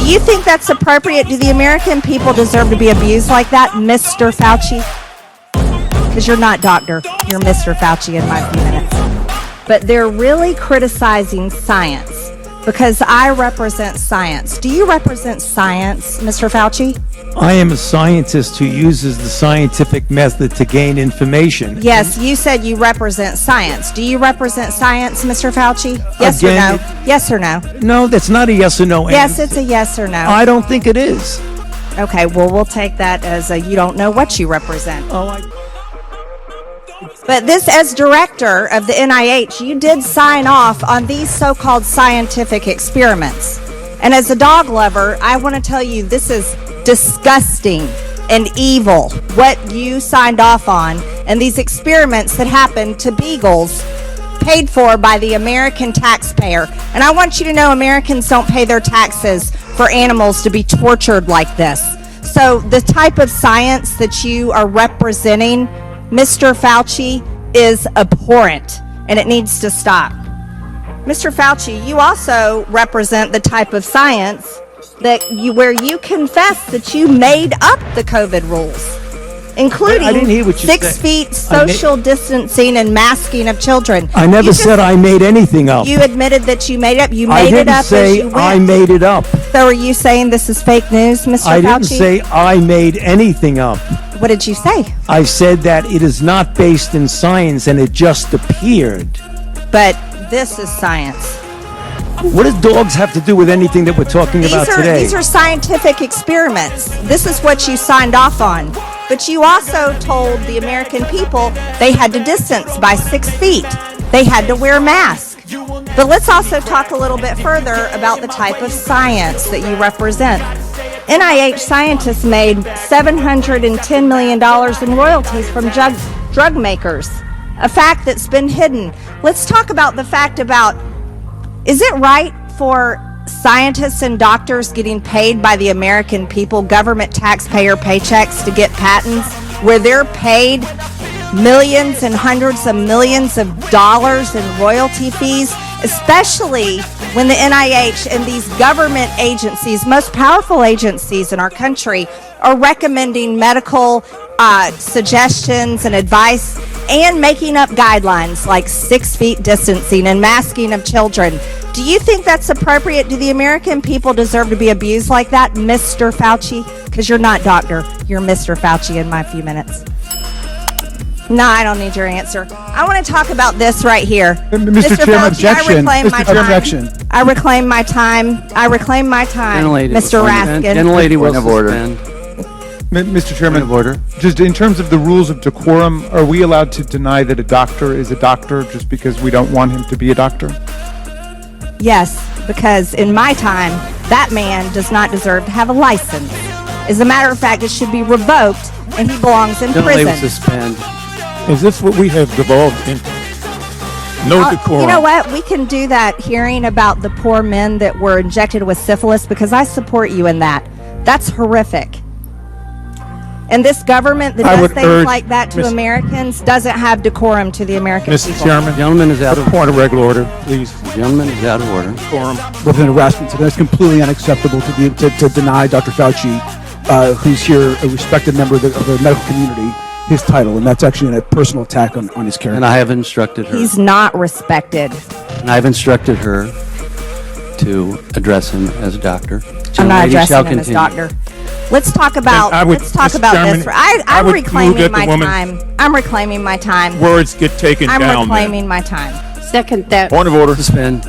Do you think that's appropriate? Do the American people deserve to be abused like that, Mr. Fauci? Because you're not doctor, you're Mr. Fauci in my few minutes. But they're really criticizing science because I represent science. Do you represent science, Mr. Fauci? I am a scientist who uses the scientific method to gain information. Yes, you said you represent science. Do you represent science, Mr. Fauci? Yes or no? Yes or no? No, that's not a yes or no answer. Yes, it's a yes or no. I don't think it is. Okay, well, we'll take that as a you don't know what you represent. But this, as director of the NIH, you did sign off on these so-called scientific experiments. And as a dog lover, I want to tell you this is disgusting and evil, what you signed off on, and these experiments that happened to beagles paid for by the American taxpayer. And I want you to know Americans don't pay their taxes for animals to be tortured like this. So the type of science that you are representing, Mr. Fauci, is abhorrent, and it needs to stop. Mr. Fauci, you also represent the type of science where you confess that you made up the COVID rules, including I didn't hear what you 6 said. feet social distancing and masking of children. I never said I made anything up. You admitted that you made it up. You I made it didn't up say as you went. I made it up. So are you saying this is fake news, Mr. Fauci? I didn't say I made anything up. What did you say? I said that it is not based in science and it just appeared. But this is science. What does dogs have to do with anything that we're talking about today? These are scientific experiments. This is what you signed off on. But you also told the American people they had to distance by 6 feet. They had to wear masks. But let's also talk a little bit further about the type of science that you represent. NIH scientists made $710 million in royalties from drug makers, a fact that's been hidden. Let's talk about the fact about, is it right for scientists and doctors getting paid by the American people, government taxpayer paychecks, to get patents where they're paid millions and hundreds of millions of dollars in royalty fees, especially when the NIH and these government agencies, most powerful agencies in our country, are recommending medical suggestions and advice and making up guidelines like 6 feet distancing and masking of children. Do you think that's appropriate? Do the American people deserve to be abused like that, Mr. Fauci? Because you're not doctor, you're Mr. Fauci in my few minutes. No, I don't need your answer. I want to talk about this right here. Mr. Chairman, Fauci, objection. I reclaim my Mr. Chairman, time. objection. I reclaim my time. I reclaim my time, Mr. Raskin. Gentlelady will suspend. Mr. Chairman, Point of order. Just in terms of the rules of decorum, are we allowed to deny that a doctor is a doctor just because we don't want him to be a doctor? Yes, because in my time, that man does not deserve to have a license. As a matter of fact, it should be revoked, and he belongs in Gentlelady will prison. suspend. Is this what we have devolved into? No decorum. You know what? We can do that hearing about the poor men that were injected with syphilis, because I support you in that. That's horrific. And this government that does things like that to Americans doesn't have decorum to the American people. Mr. Chairman, Gentleman is out of point of regular order, please. Gentleman is out of order. Decorum. With an harassment, so that's completely unacceptable to deny Dr. Fauci, who's here, a respected member of the medical community, his title, and that's actually a personal attack on his character. And I have instructed her. He's not respected. And I've instructed her to address him as a doctor. I'm not Gentlelady shall addressing him as continue. doctor. Let's talk about Mr. Chairman, this. I I'm would reclaiming move that my the woman- time. I'm reclaiming my time. Words get taken I'm down. reclaiming my time. Second that. Point of order. Suspend.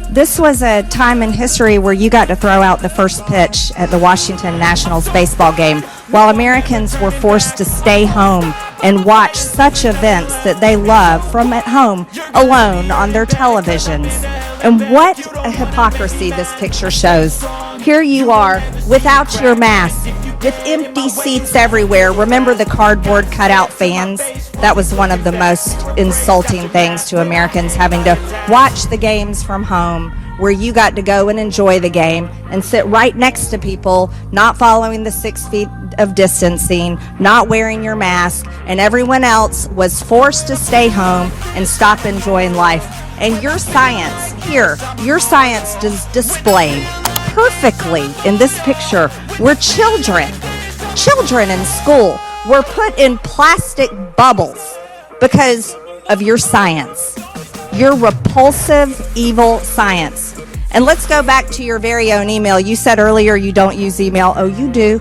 This was a time in history where you got to throw out the first pitch at the Washington Nationals baseball game while Americans were forced to stay home and watch such events that they love from at home alone on their televisions. And what a hypocrisy this picture shows. Here you are without your mask, with empty seats everywhere. Remember the cardboard cutout fans? That was one of the most insulting things to Americans, having to watch the games from home, where you got to go and enjoy the game and sit right next to people not following the 6 feet of distancing, not wearing your mask, and everyone else was forced to stay home and stop enjoying life. And your science here, your science does display perfectly in this picture where children in school were put in plastic bubbles because of your science, your repulsive, evil science. And let's go back to your very own email. You said earlier you don't use email. Oh, you do.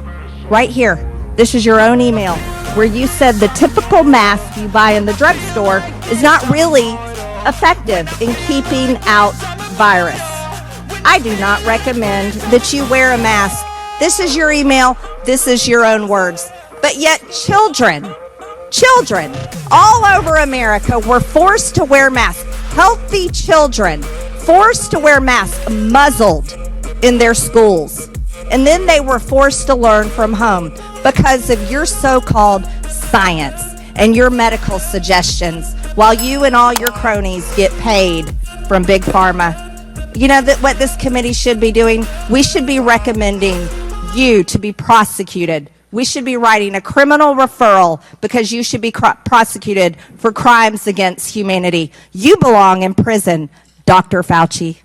Right here. This is your own email where you said the typical mask you buy in the drugstore is not really effective in keeping out virus. I do not recommend that you wear a mask. This is your email. This is your own words. But yet children all over America were forced to wear masks. Healthy children forced to wear masks, muzzled in their schools. And then they were forced to learn from home because of your so-called science and your medical suggestions, while you and all your cronies get paid from Big Pharma. You know that what this committee should be doing? We should be recommending you to be prosecuted. We should be writing a criminal referral because you should be prosecuted for crimes against humanity. You belong in prison, Dr. Fauci.